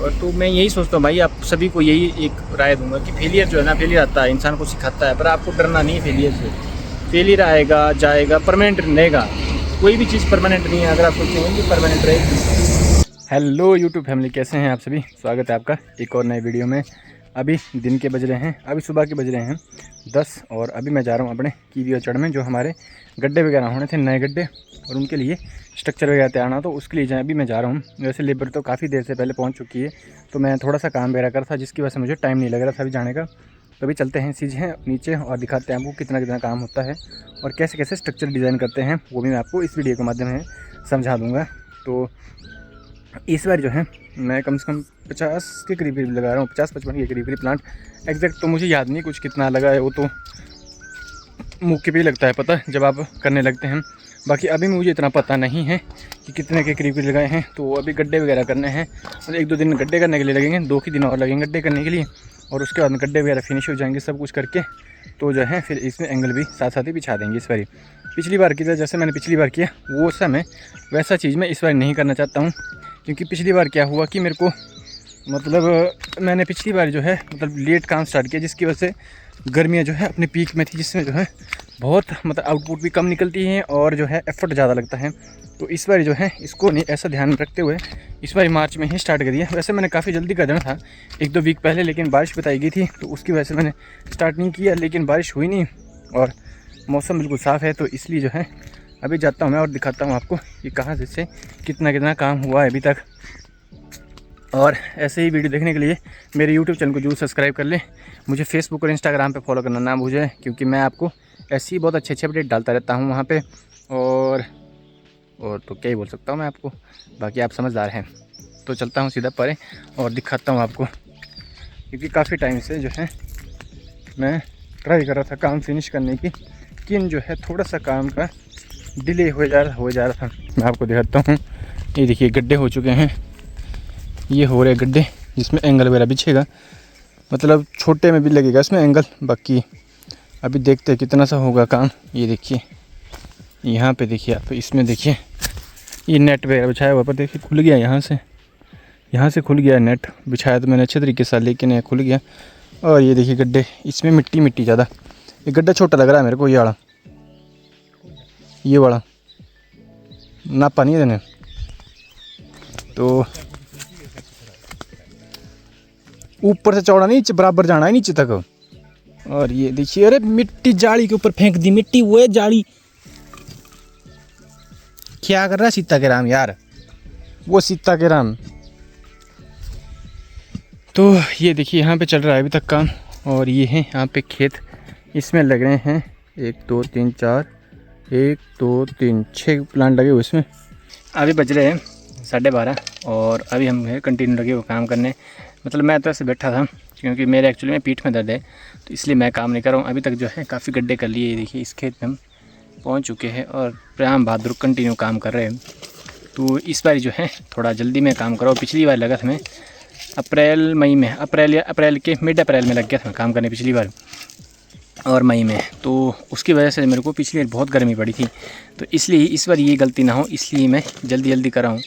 और तो मैं यही सोचता हूँ भाई, आप सभी को यही एक राय दूंगा कि फेलियर जो है ना, फेलियर आता है, इंसान को सिखाता है, पर आपको डरना नहीं है फेलियर से। फेलियर आएगा जाएगा, परमानेंट रहेगा। कोई भी चीज़ परमानेंट नहीं है। अगर आप सोचेंगे कि परमानेंट रहेगी। हेलो यूट्यूब फैमिली, कैसे हैं आप सभी? स्वागत है आपका एक और नए वीडियो में। अभी दिन के बज रहे हैं, अभी सुबह के बज रहे हैं 10 और अभी मैं जा रहा हूँ अपने कीवी चढ़ में, जो हमारे गड्ढे वगैरह होने थे, नए गड्ढे, और उनके लिए स्ट्रक्चर वगैरह तैयार ना, तो उसके लिए जाए अभी मैं जा रहा हूँ। वैसे लेबर तो काफ़ी देर से पहले पहुँच चुकी है, तो मैं थोड़ा सा काम वगैरह कर था, जिसकी वजह से मुझे टाइम नहीं लग रहा था अभी जाने का। तो अभी चलते हैं सीधे नीचे और दिखाते हैं आपको कितना कितना काम होता है और कैसे कैसे स्ट्रक्चर डिज़ाइन करते हैं, वो भी मैं आपको इस वीडियो के माध्यम से समझा दूँगा। तो इस बार जो है मैं कम से कम 50 के करीब लगा रहा हूँ, 50-55 के करीब प्लांट। एग्जैक्ट तो मुझे याद नहीं कुछ कितना लगा है, वो तो मुँह के भी लगता है पता जब आप करने लगते हैं। बाकी अभी मुझे इतना पता नहीं है कि कितने के करीब लगाए हैं। तो अभी गड्ढे वगैरह करने हैं, मतलब 1-2 दिन गड्ढे करने के लिए लगेंगे, 2 ही दिन और लगेंगे गड्ढे करने के लिए, और उसके बाद में गड्ढे वगैरह फिनिश हो जाएंगे सब कुछ करके। तो जो है फिर इसमें एंगल भी साथ साथ ही बिछा देंगे इस बार। पिछली बार की तरह जैसे मैंने पिछली बार किया वो समय वैसा चीज़ मैं इस बार नहीं करना चाहता हूँ, क्योंकि पिछली बार क्या हुआ कि मेरे को मतलब मैंने पिछली बार जो है मतलब लेट काम स्टार्ट किया, जिसकी वजह से गर्मियाँ जो है अपने पीक में थी, जिसमें जो है बहुत मतलब आउटपुट भी कम निकलती है और जो है एफर्ट ज़्यादा लगता है। तो इस बार जो है इसको नहीं ऐसा ध्यान रखते हुए इस बार मार्च में ही स्टार्ट कर दिया। वैसे मैंने काफ़ी जल्दी कर देना था 1-2 वीक पहले, लेकिन बारिश बताई गई थी तो उसकी वजह से मैंने स्टार्ट नहीं किया, लेकिन बारिश हुई नहीं और मौसम बिल्कुल साफ़ है। तो इसलिए जो है अभी जाता हूँ मैं और दिखाता हूँ आपको कि कहाँ से कितना कितना काम हुआ है अभी तक। और ऐसे ही वीडियो देखने के लिए मेरे यूट्यूब चैनल को जरूर सब्सक्राइब कर लें। मुझे फेसबुक और इंस्टाग्राम पे फॉलो करना ना भूलें, क्योंकि मैं आपको ऐसी ही बहुत अच्छे अपडेट डालता रहता हूँ वहाँ पे। और तो क्या ही बोल सकता हूँ मैं आपको, बाकी आप समझदार हैं। तो चलता हूँ सीधा परे और दिखाता हूँ आपको, क्योंकि काफ़ी टाइम से जो है मैं ट्राई कर रहा था काम फिनिश करने की, लेकिन जो है थोड़ा सा काम का डिले हो जा रहा था। मैं आपको दिखाता हूँ, ये देखिए गड्ढे हो चुके हैं, ये हो रहे गड्ढे जिसमें एंगल वगैरह बिछेगा, मतलब छोटे में भी लगेगा इसमें एंगल। बाकी अभी देखते हैं कितना सा होगा काम। ये देखिए यहाँ पे देखिए आप, इसमें देखिए ये नेट वगैरह बिछाया हुआ, पर देखिए खुल गया, यहाँ से खुल गया नेट। बिछाया तो मैंने अच्छे तरीके से, लेकिन यह खुल गया। और ये देखिए गड्ढे, इसमें मिट्टी ज़्यादा, ये गड्ढा छोटा लग रहा है मेरे को, ये वाला नापा नहीं है देने। तो ऊपर से चौड़ा नहीं, नीचे बराबर जाना है नीचे तक। और ये देखिए, अरे मिट्टी जाली के ऊपर फेंक दी, मिट्टी वो है जाली। क्या कर रहा है सीता के राम यार, वो सीता के राम। तो ये देखिए यहाँ पे चल रहा है अभी तक काम। और ये है यहाँ पे खेत, इसमें लग रहे हैं 1 2 3 4 1 2 3 6 प्लांट लगे हुए इसमें। अभी बज रहे हैं 12:30 और अभी हम कंटिन्यू लगे हुए काम करने। मतलब मैं तो ऐसे बैठा था क्योंकि मेरे एक्चुअली में पीठ में दर्द है, तो इसलिए मैं काम नहीं कर रहा हूँ। अभी तक जो है काफ़ी गड्ढे कर लिए। देखिए इस खेत में हम पहुँच चुके हैं और प्रेम बहादुर कंटिन्यू काम कर रहे हैं। तो इस बार जो है थोड़ा जल्दी में काम कर रहा हूँ। पिछली बार लगा था मैं अप्रैल के मिड अप्रैल में लग गया था काम करने पिछली बार, और मई में। तो उसकी वजह से मेरे को पिछली बार बहुत गर्मी पड़ी थी, तो इसलिए इस बार ये गलती ना हो, इसलिए मैं जल्दी कर रहा हूँ।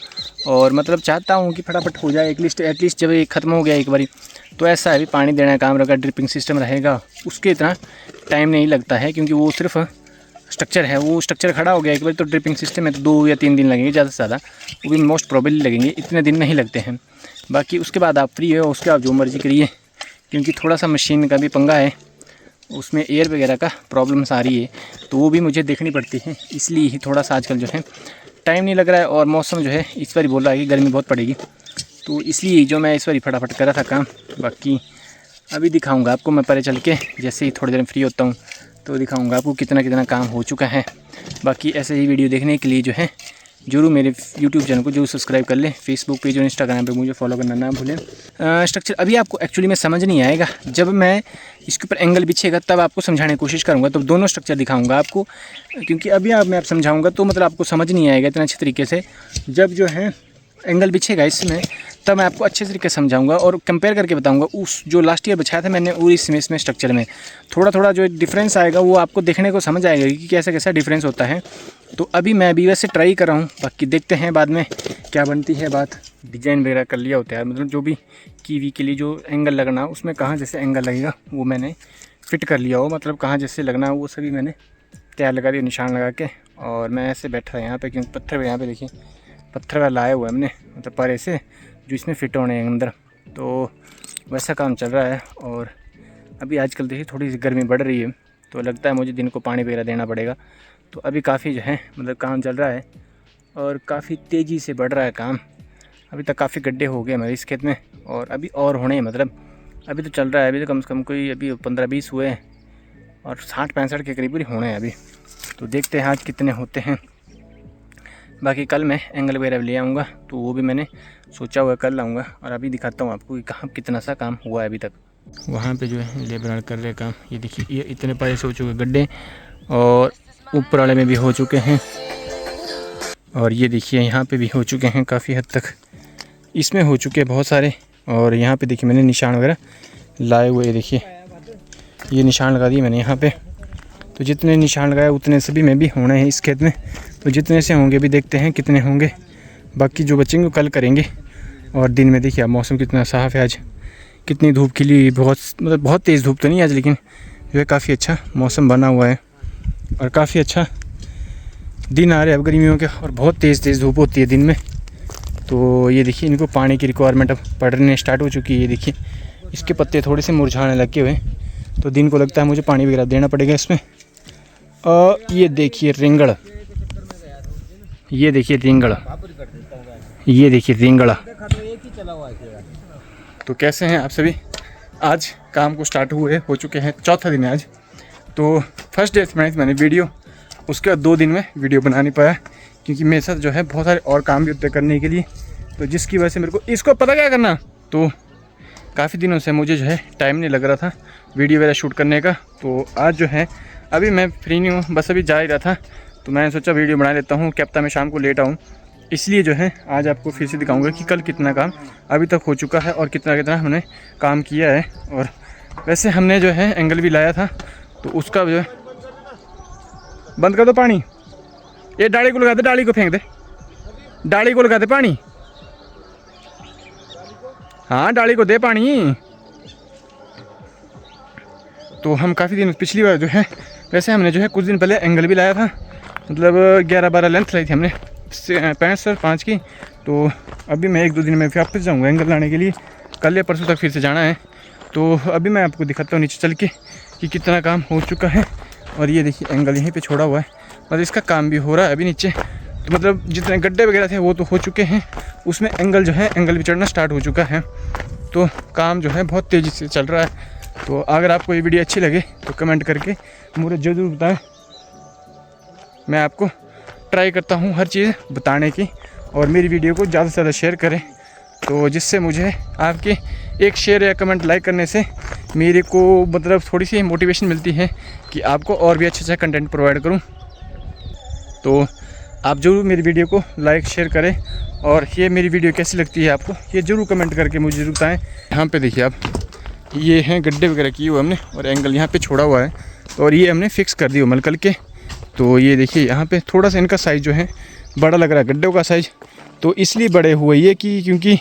और मतलब चाहता हूँ कि फटाफट हो जाए एटलीस्ट जब ये ख़त्म हो गया एक बारी, तो ऐसा है पानी देना काम रहेगा, ड्रिपिंग सिस्टम रहेगा, उसके इतना टाइम नहीं लगता है, क्योंकि वो सिर्फ स्ट्रक्चर है। वो स्ट्रक्चर खड़ा हो गया एक बार, तो ड्रिपिंग सिस्टम में तो 2 या 3 दिन लगेंगे ज़्यादा से ज़्यादा, वो भी मोस्ट प्रोबेबली लगेंगे, इतने दिन नहीं लगते हैं। बाकी उसके बाद आप फ्री हो, उसके बाद जो मर्ज़ी करिए, क्योंकि थोड़ा सा मशीन का भी पंगा है, उसमें एयर वगैरह का प्रॉब्लम्स आ रही है, तो वो भी मुझे देखनी पड़ती है। इसलिए ही थोड़ा सा आजकल जो है टाइम नहीं लग रहा है, और मौसम जो है इस बार बोल रहा है कि गर्मी बहुत पड़ेगी, तो इसलिए जो मैं इस बार फटाफट कर रहा था काम। बाकी अभी दिखाऊंगा आपको मैं परे चल के, जैसे ही थोड़ी देर फ्री होता हूँ तो दिखाऊंगा आपको कितना कितना काम हो चुका है। बाकी ऐसे ही वीडियो देखने के लिए जो है जरूर मेरे यूट्यूब चैनल को जरूर सब्सक्राइब कर लें। फेसबुक पेज और इंस्टाग्राम पे मुझे फॉलो करना ना भूलें। स्ट्रक्चर अभी आपको एक्चुअली में समझ नहीं आएगा, जब मैं इसके ऊपर एंगल बिछेगा तब आपको समझाने की कोशिश करूँगा, तो दोनों स्ट्रक्चर दिखाऊंगा आपको, क्योंकि अभी मैं समझाऊँगा तो मतलब आपको समझ नहीं आएगा इतना अच्छे तरीके से। जब जो है एंगल बिछेगा इसमें, तब मैं आपको अच्छे तरीके से समझाऊंगा और कंपेयर करके बताऊंगा उस जो लास्ट ईयर बिछाया था मैंने और इसमें स्ट्रक्चर में थोड़ा जो डिफरेंस आएगा वो आपको देखने को समझ आएगा कि कैसा डिफरेंस होता है। तो अभी मैं भी वैसे ट्राई कर रहा हूँ, बाकी देखते हैं बाद में क्या बनती है बात। डिजाइन वगैरह कर लिया होता है, मतलब जो भी कीवी के लिए जो एंगल लगना उसमें कहाँ जैसे एंगल लगेगा वो मैंने फिट कर लिया हो, मतलब कहाँ जैसे लगना है वो सभी मैंने तैयार लगा दिया निशान लगा के। और मैं ऐसे बैठा है यहाँ पे, क्योंकि पत्थर यहाँ पे देखिए पत्थर वाला लाया हुआ है हमने, मतलब परे से जो इसमें फिट होने हैं अंदर, तो वैसा काम चल रहा है। और अभी आजकल देखिए थोड़ी सी गर्मी बढ़ रही है, तो लगता है मुझे दिन को पानी वगैरह देना पड़ेगा। तो अभी काफ़ी जो है मतलब काम चल रहा है और काफ़ी तेज़ी से बढ़ रहा है काम। अभी तक काफ़ी गड्ढे हो गए हमारे इस खेत में और अभी और होने हैं, मतलब अभी तो चल रहा है, अभी तो कम से कम कोई अभी 15-20 हुए हैं और 60-65 के करीब होने हैं अभी। तो देखते हैं आज कितने होते हैं। बाकी कल मैं एंगल वगैरह ले आऊँगा, तो वो भी मैंने सोचा हुआ कल लाऊँगा। और अभी दिखाता हूँ आपको कि कहाँ कितना सा काम हुआ है अभी तक। वहाँ पे जो है लेबर कर रहे काम, ये देखिए ये इतने पारे से हो चुके गड्ढे और ऊपर वाले में भी हो चुके हैं। और ये देखिए यहाँ पे भी हो चुके हैं काफ़ी हद तक, इसमें हो चुके हैं बहुत सारे। और यहाँ पे देखिए मैंने निशान वगैरह लाए हुए, ये देखिए ये निशान लगा दिए मैंने यहाँ पे। तो जितने निशान लगाए उतने सभी में भी होने हैं इस खेत में, तो जितने से होंगे भी देखते हैं कितने होंगे। बाकी जो बचेंगे वो कल करेंगे। और दिन में देखिए मौसम कितना साफ़ है आज, कितनी धूप खिली, बहुत मतलब बहुत तेज़ धूप तो नहीं आज, लेकिन जो है काफ़ी अच्छा मौसम बना हुआ है और काफ़ी अच्छा दिन आ रहे हैं अब गर्मियों के। और बहुत तेज़ धूप होती है दिन में। तो ये देखिए इनको पानी की रिक्वायरमेंट अब पड़ने स्टार्ट हो चुकी है। ये देखिए इसके पत्ते थोड़े से मुरझाने लगे हुए, तो दिन को लगता है मुझे पानी वगैरह देना पड़ेगा इसमें। और ये देखिए रिंगड़, ये देखिए रिंगड़, ये देखिए रिंगड़। तो कैसे हैं आप सभी? आज काम को स्टार्ट हुए हो चुके हैं, चौथा दिन है आज। तो फर्स्ट डे मैंने वीडियो, उसके बाद 2 दिन में वीडियो बना नहीं पाया, क्योंकि मेरे साथ जो है बहुत सारे और काम भी होते करने के लिए, तो जिसकी वजह से मेरे को इसको पता क्या करना, तो काफ़ी दिनों से मुझे जो है टाइम नहीं लग रहा था वीडियो वगैरह शूट करने का। तो आज जो है अभी मैं फ्री नहीं हूँ, बस अभी जा ही रहा था, तो मैंने सोचा वीडियो बना लेता हूँ, क्या पता मैं शाम को लेट आऊँ। इसलिए जो है आज आपको फिर से दिखाऊंगा कि कल कितना काम अभी तक हो चुका है और कितना कितना हमने काम किया है। और वैसे हमने जो है एंगल भी लाया था, तो उसका जो है बंद कर दो पानी, ये डाली को लगा दे, डाली को फेंक दे, डाली को लगा दे पानी, हाँ डाली को दे पानी। तो हम काफ़ी दिन पिछली बार जो है वैसे हमने जो है कुछ दिन पहले एंगल भी लाया था, मतलब 11-12 लेंथ लाई थी हमने 65 की। तो अभी मैं 1-2 दिन में वापस जाऊँगा एंगल लाने के लिए, कल या परसों तक फिर से जाना है। तो अभी मैं आपको दिखाता हूँ नीचे चल के कि कितना काम हो चुका है। और ये देखिए एंगल यहीं पे छोड़ा हुआ है, मतलब इसका काम भी हो रहा है अभी नीचे। तो मतलब जितने गड्ढे वगैरह थे वो तो हो चुके हैं, उसमें एंगल जो है एंगल भी चढ़ना स्टार्ट हो चुका है। तो काम जो है बहुत तेज़ी से चल रहा है। तो अगर आपको ये वीडियो अच्छी लगे तो कमेंट करके मुझे ज़रूर बताएं। मैं आपको ट्राई करता हूँ हर चीज़ बताने की, और मेरी वीडियो को ज़्यादा से ज़्यादा शेयर करें, तो जिससे मुझे आपके एक शेयर या कमेंट लाइक करने से मेरे को मतलब थोड़ी सी मोटिवेशन मिलती है कि आपको और भी अच्छा कंटेंट प्रोवाइड करूँ। तो आप ज़रूर मेरी वीडियो को लाइक शेयर करें, और ये मेरी वीडियो कैसी लगती है आपको ये ज़रूर कमेंट करके मुझे ज़रूर बताएं। यहाँ पे देखिए आप, ये हैं गड्ढे वगैरह किए हुए हमने, और एंगल यहाँ पे छोड़ा हुआ है, और ये हमने फिक्स कर दिया मलकल के। तो ये देखिए यहाँ पे थोड़ा सा इनका साइज़ जो है बड़ा लग रहा है गड्ढों का साइज़, तो इसलिए बड़े हुए ये कि क्योंकि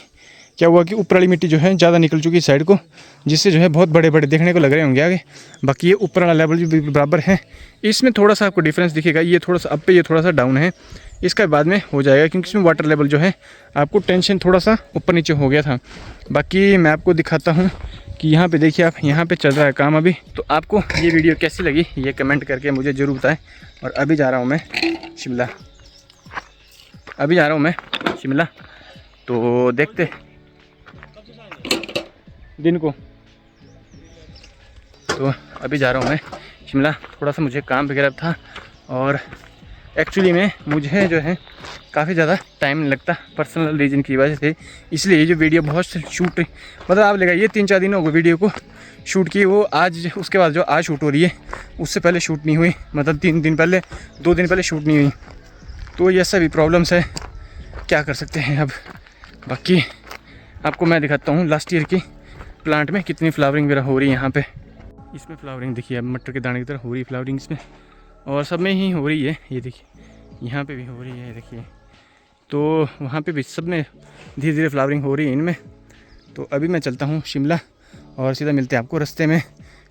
क्या हुआ कि ऊपर वाली मिट्टी जो है ज़्यादा निकल चुकी है साइड को, जिससे जो है बहुत बड़े बड़े देखने को लग रहे होंगे आगे। बाकी ये ऊपर वाला लेवल भी बराबर है, इसमें थोड़ा सा आपको डिफरेंस दिखेगा, ये थोड़ा सा अप पे, ये थोड़ा सा डाउन है। इसका बाद में हो जाएगा, क्योंकि इसमें वाटर लेवल जो है आपको टेंशन थोड़ा सा ऊपर नीचे हो गया था। बाकी मैं आपको दिखाता हूँ कि यहाँ पे देखिए आप, यहाँ पे चल रहा है काम अभी। तो आपको ये वीडियो कैसी लगी ये कमेंट करके मुझे ज़रूर बताएं। और अभी जा रहा हूँ मैं शिमला, अभी जा रहा हूँ मैं शिमला, तो देखते दिन को। तो अभी जा रहा हूँ मैं शिमला, थोड़ा सा मुझे काम वगैरह था, और एक्चुअली में मुझे जो है काफ़ी ज़्यादा टाइम नहीं लगता पर्सनल रीज़न की वजह से, इसलिए ये जो वीडियो बहुत शूट मतलब आप लगाइए 3-4 दिन हो गए वीडियो को शूट की, वो आज उसके बाद जो आज शूट हो रही है उससे पहले शूट नहीं हुई, मतलब 3 दिन पहले 2 दिन पहले शूट नहीं हुई। तो ये सभी प्रॉब्लम्स है, क्या कर सकते हैं अब। बाकी आपको मैं दिखाता हूँ लास्ट ईयर की प्लांट में कितनी फ्लावरिंग वगैरह हो रही है। यहाँ पे इसमें फ्लावरिंग देखिए अब मटर के दाने की तरह हो रही है फ्लावरिंग इसमें, और सब में ही हो रही है। ये देखिए यहाँ पे भी हो रही है देखिए। तो वहाँ पे भी सब में धीरे धीरे फ्लावरिंग हो रही है इनमें। तो अभी मैं चलता हूँ शिमला और सीधा मिलते हैं आपको रास्ते में,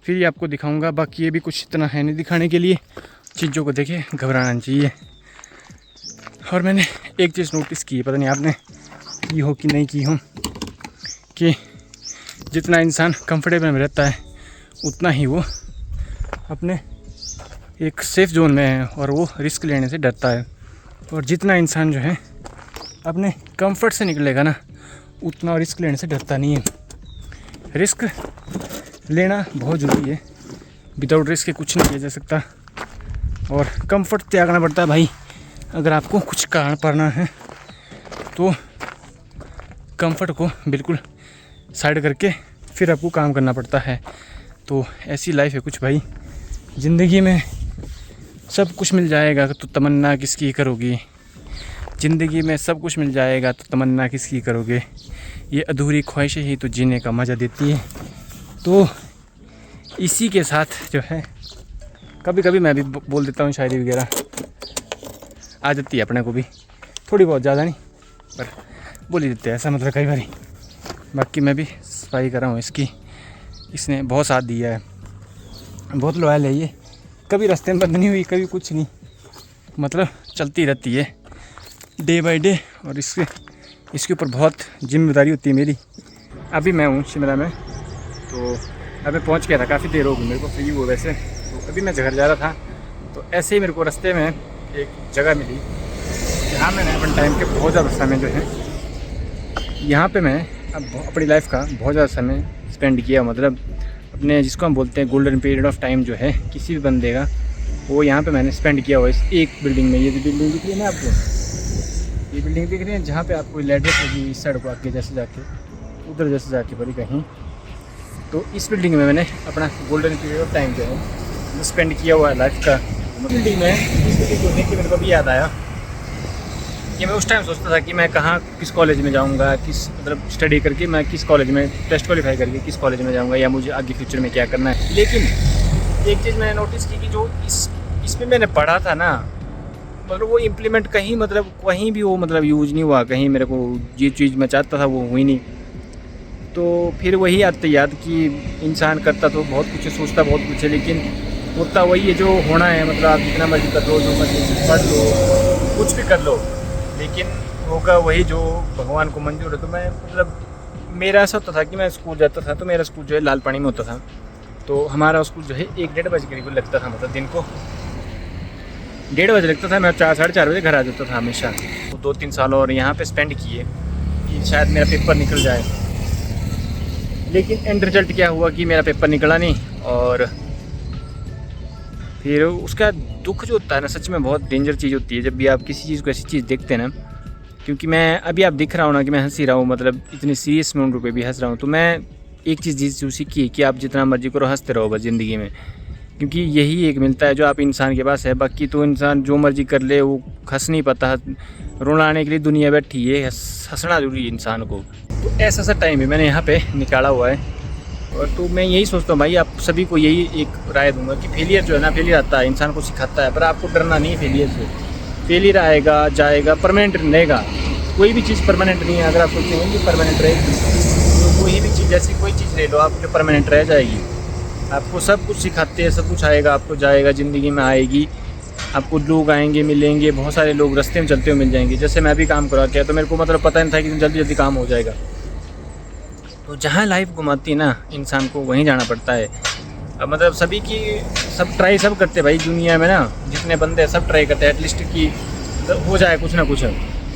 फिर ये आपको दिखाऊंगा। बाकी ये भी कुछ इतना है नहीं दिखाने के लिए, चीज़ों को देखे घबराना चाहिए। और मैंने एक चीज़ नोटिस की है, पता नहीं आपने की हो कि नहीं की हो, कि जितना इंसान कंफर्टेबल में रहता है उतना ही वो अपने एक सेफ़ जोन में है और वो रिस्क लेने से डरता है। और जितना इंसान जो है अपने कंफर्ट से निकलेगा ना, उतना रिस्क लेने से डरता नहीं है। रिस्क लेना बहुत ज़रूरी है, विदाउट रिस्क के कुछ नहीं किया जा सकता। और कंफर्ट त्यागना पड़ता है भाई। अगर आपको कुछ कारण पड़ना है तो कंफर्ट को बिल्कुल साइड करके फिर आपको काम करना पड़ता है। तो ऐसी लाइफ है कुछ भाई। ज़िंदगी में सब कुछ मिल जाएगा तो तमन्ना किसकी करोगी। ज़िंदगी में सब कुछ मिल जाएगा तो तमन्ना किसकी करोगे। ये अधूरी ख्वाहिशें ही तो जीने का मज़ा देती है। तो इसी के साथ जो है कभी कभी मैं भी बोल देता हूँ शायरी वगैरह, आ जाती है अपने को भी, थोड़ी बहुत, ज़्यादा नहीं पर बोल ही देते हैं ऐसा, मतलब कई बार। बाकी मैं भी सफाई कर रहा हूँ इसकी। इसने बहुत साथ दिया है, बहुत लॉयल है ये। कभी रास्ते में बंद नहीं हुई, कभी कुछ नहीं, मतलब चलती रहती है डे बाय डे। और इसके ऊपर बहुत जिम्मेदारी होती है मेरी। अभी मैं हूँ शिमला में, तो अभी पहुँच गया था, काफ़ी देर हो गई मेरे को, फ्री हुआ वैसे। तो अभी मैं घर जा रहा था, तो ऐसे ही मेरे को रास्ते में एक जगह मिली जहाँ मैंने अपने टाइम के बहुत ज़्यादा समय जो है, यहाँ पे मैं अब अपनी लाइफ का बहुत ज़्यादा समय स्पेंड किया। मतलब अपने जिसको हम बोलते हैं गोल्डन पीरियड ऑफ टाइम जो है किसी भी बंदे का, वो यहाँ पे मैंने स्पेंड किया हुआ इस एक बिल्डिंग में। ये जो बिल्डिंग दिख रही है ना आपको, ये बिल्डिंग दिख रही है जहाँ पे आपको लैडर होगी इस साइड को आके, जैसे जाके उधर जैसे जाके पड़ी कहीं। तो इस बिल्डिंग में मैंने अपना गोल्डन पीरियड ऑफ टाइम जो है स्पेंड किया हुआ है लाइफ का। बिल्डिंग में इस बिल्डिंग को देख के मेरे को भी याद आया कि मैं उस टाइम सोचता था कि मैं कहाँ किस कॉलेज में जाऊँगा, किस मतलब स्टडी करके मैं किस कॉलेज में टेस्ट क्वालिफाई करके किस कॉलेज में जाऊँगा, या मुझे आगे फ्यूचर में क्या करना है। लेकिन एक चीज़ मैंने नोटिस की कि जो इसमें मैंने पढ़ा था ना, मतलब वो इम्प्लीमेंट कहीं, मतलब कहीं भी वो मतलब यूज नहीं हुआ कहीं। मेरे को ये चीज़ मैं चाहता था वो हुई नहीं। तो फिर वही आते याद कि इंसान करता तो बहुत कुछ है, सोचता बहुत कुछ है, लेकिन होता वही है जो होना है। मतलब आप जितना मर्जी कर लो, जो मर्जी पढ़ लो, कुछ भी कर लो, लेकिन होगा वही जो भगवान को मंजूर है। तो मैं मतलब मेरा ऐसा होता था कि मैं स्कूल जाता था, तो मेरा स्कूल जो है लाल पानी में होता था। तो हमारा स्कूल जो है 1-1:30 बजे करीब लगता था, मतलब दिन को 1:30 बजे लगता था। मैं 4-4:30 बजे घर आ जाता था हमेशा। तो 2-3 साल और यहाँ पे स्पेंड किए कि शायद मेरा पेपर निकल जाए। लेकिन एंड रिजल्ट क्या हुआ कि मेरा पेपर निकला नहीं। और फिर उसका दुख जो होता है ना, सच में बहुत डेंजर चीज़ होती है जब भी आप किसी चीज़ को ऐसी चीज़ देखते हैं ना। क्योंकि मैं अभी आप दिख रहा हूँ ना कि मैं हंस ही रहा हूँ, मतलब इतने सीरियस मोमेंट पे भी हंस रहा हूँ। तो मैं एक चीज़ जो सीखी है कि आप जितना मर्जी करो, हंसते रहो बस ज़िंदगी में। क्योंकि यही एक मिलता है जो आप इंसान के पास है। बाकी तो इंसान जो मर्जी कर ले, वो हंस नहीं पाता। रोना आने के लिए दुनिया बैठी है, हंसना जरूरी है इंसान को। तो ऐसा सा टाइम भी मैंने यहाँ पे निकाला हुआ है। और तो मैं यही सोचता हूँ भाई, आप सभी को यही एक राय दूंगा कि फेलियर जो है ना, फेलियर आता है, इंसान को सिखाता है। पर आपको डरना नहीं है फेलियर से। फेलियर आएगा जाएगा, परमानेंट रहेगा। कोई भी चीज़ परमानेंट नहीं है। अगर आप सोचते हैं कि परमानेंट रहेगी, तो कोई भी चीज़, जैसी कोई चीज़ ले लो आप जो परमानेंट रह जाएगी। आपको सब कुछ सिखाते हैं, सब कुछ आएगा, आपको जाएगा, ज़िंदगी में आएगी। आपको लोग आएंगे, मिलेंगे, बहुत सारे लोग रास्ते में चलते हुए मिल जाएंगे। जैसे मैं भी काम करा किया, तो मेरे को मतलब पता नहीं था कि जल्दी जल्दी काम हो जाएगा। तो जहाँ लाइफ घुमाती है ना इंसान को, वहीं जाना पड़ता है। अब मतलब सभी की सब ट्राई सब करते हैं भाई दुनिया में ना, जितने बंदे सब ट्राई करते हैं एटलीस्ट कि हो जाए कुछ ना कुछ।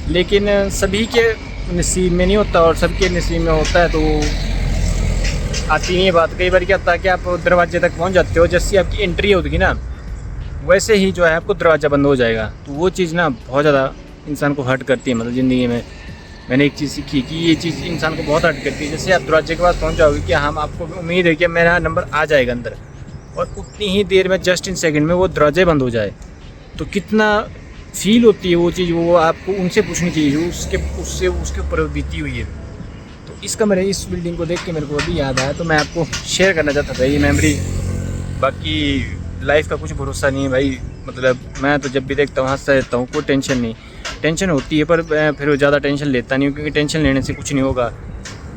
लेकिन सभी के नसीब में नहीं होता, और सबके नसीब में होता है तो आती नहीं है बात। कई बार क्या होता है कि आप दरवाजे तक पहुंच जाते हो, जैसी आपकी एंट्री होगी ना, वैसे ही जो है आपको दरवाज़ा बंद हो जाएगा। तो वो चीज़ ना बहुत ज़्यादा इंसान को हर्ट करती है। मतलब ज़िंदगी में मैंने एक चीज़ सीखी कि ये चीज़ इंसान को बहुत हर्ट करती है। जैसे आप दरवाजे के पास पहुंच जाओगे कि हम आपको उम्मीद है कि मेरा नंबर आ जाएगा अंदर, और उतनी ही देर में जस्ट इन सेकंड में वो दरवाजे बंद हो जाए, तो कितना फील होती है वो चीज़। वो आपको उनसे पूछनी चाहिए उसके ऊपर बीती हुई है। तो इसका मेरे इस बिल्डिंग को देख के मेरे को अभी याद आया, तो मैं आपको शेयर करना चाहता था ये मेमोरी। बाकी लाइफ का कुछ भरोसा नहीं है भाई, मतलब मैं तो जब भी देखता हूँ हंसता रहता हूँ, कोई टेंशन नहीं। टेंशन होती है पर मैं फिर ज़्यादा टेंशन लेता नहीं हूँ, क्योंकि टेंशन लेने से कुछ नहीं होगा।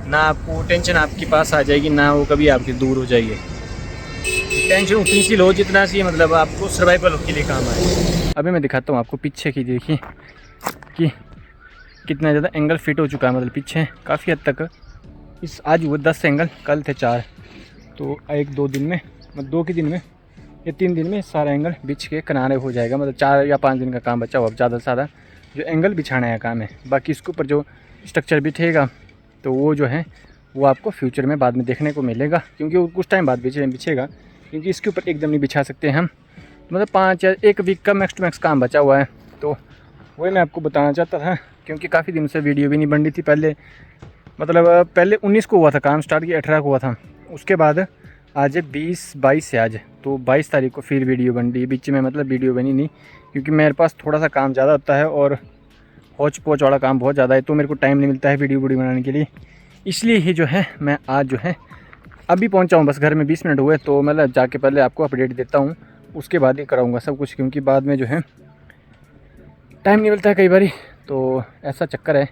ना आपको टेंशन आपके पास आ जाएगी, ना वो कभी आपके दूर हो जाएगी। टेंशन उतनी सी लो जितना सी मतलब आपको सर्वाइवल के लिए काम आए। अभी मैं दिखाता हूँ आपको पीछे की, देखिए कि कितना ज़्यादा एंगल फिट हो चुका है। मतलब पीछे काफ़ी हद तक इस आज हुए 10 एंगल, कल थे 4, तो 1-2 दिन में, मतलब 2 के दिन में या 3 दिन में सारा एंगल बिछ के किनारे हो जाएगा। मतलब 4 या 5 दिन का काम बचा हुआ। अब ज़्यादा से ज़्यादा जो एंगल बिछाने का काम है, बाकी इसके ऊपर जो स्ट्रक्चर बिठेगा तो वो जो है वो आपको फ्यूचर में बाद में देखने को मिलेगा, क्योंकि वो कुछ टाइम बाद बिछेगा, क्योंकि इसके ऊपर एकदम नहीं बिछा सकते हम। मतलब 5 या 1 वीक का मैक्स टू मैक्स काम बचा हुआ है। तो वही मैं आपको बताना चाहता था, क्योंकि काफ़ी दिन से वीडियो भी नहीं बन रही थी। पहले मतलब पहले 19 को हुआ था काम स्टार्ट, किया 18 को हुआ था। उसके बाद आज 22 है आज, तो 22 तारीख को फिर वीडियो बन रही है। बीच में मतलब वीडियो बनी नहीं, क्योंकि मेरे पास थोड़ा सा काम ज़्यादा होता है और हौच पौच वाला काम बहुत ज़्यादा है, तो मेरे को टाइम नहीं मिलता है वीडियो बनाने के लिए। इसलिए ही जो है मैं आज जो है अभी पहुंचा हूं, बस घर में 20 मिनट हुए, तो मतलब जाके पहले आपको अपडेट देता हूं, उसके बाद ही कराऊंगा सब कुछ, क्योंकि बाद में जो है टाइम नहीं मिलता है कई बारी, तो ऐसा चक्कर है।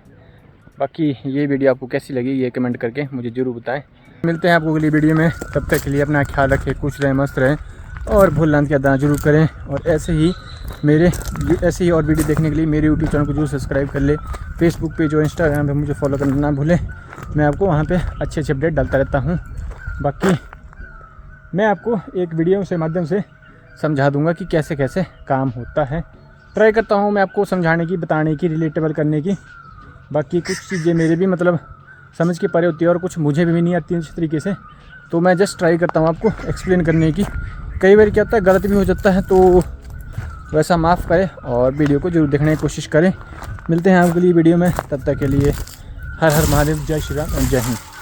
बाकी ये वीडियो आपको कैसी लगी ये कमेंट करके मुझे ज़रूर बताएं। मिलते हैं आपको अगली वीडियो में, तब तक के लिए अपना ख्याल रखें, खुश रहें, मस्त रहें और भूलना की अदा जरूर करें। और ऐसे ही और वीडियो देखने के लिए मेरे यूट्यूब चैनल को जरूर सब्सक्राइब कर ले। फेसबुक पेज और इंस्टाग्राम पे मुझे फॉलो करना ना भूलें, मैं आपको वहाँ पे अच्छे अच्छे अपडेट डालता रहता हूँ। बाकी मैं आपको एक वीडियो के माध्यम से समझा दूँगा कि कैसे कैसे काम होता है। ट्राई करता हूँ मैं आपको समझाने की, बताने की, रिलेटेबल करने की। बाकी कुछ चीज़ें मेरे भी मतलब समझ के परे होती है और कुछ मुझे भी नहीं आती अच्छी तरीके से, तो मैं जस्ट ट्राई करता हूँ आपको एक्सप्लेन करने की। कई बार क्या होता है गलत भी हो जाता है, तो वैसा माफ़ करें और वीडियो को जरूर देखने की कोशिश करें। मिलते हैं अगली वीडियो में, तब तक के लिए हर हर महादेव, जय श्री राम और जय हिंद।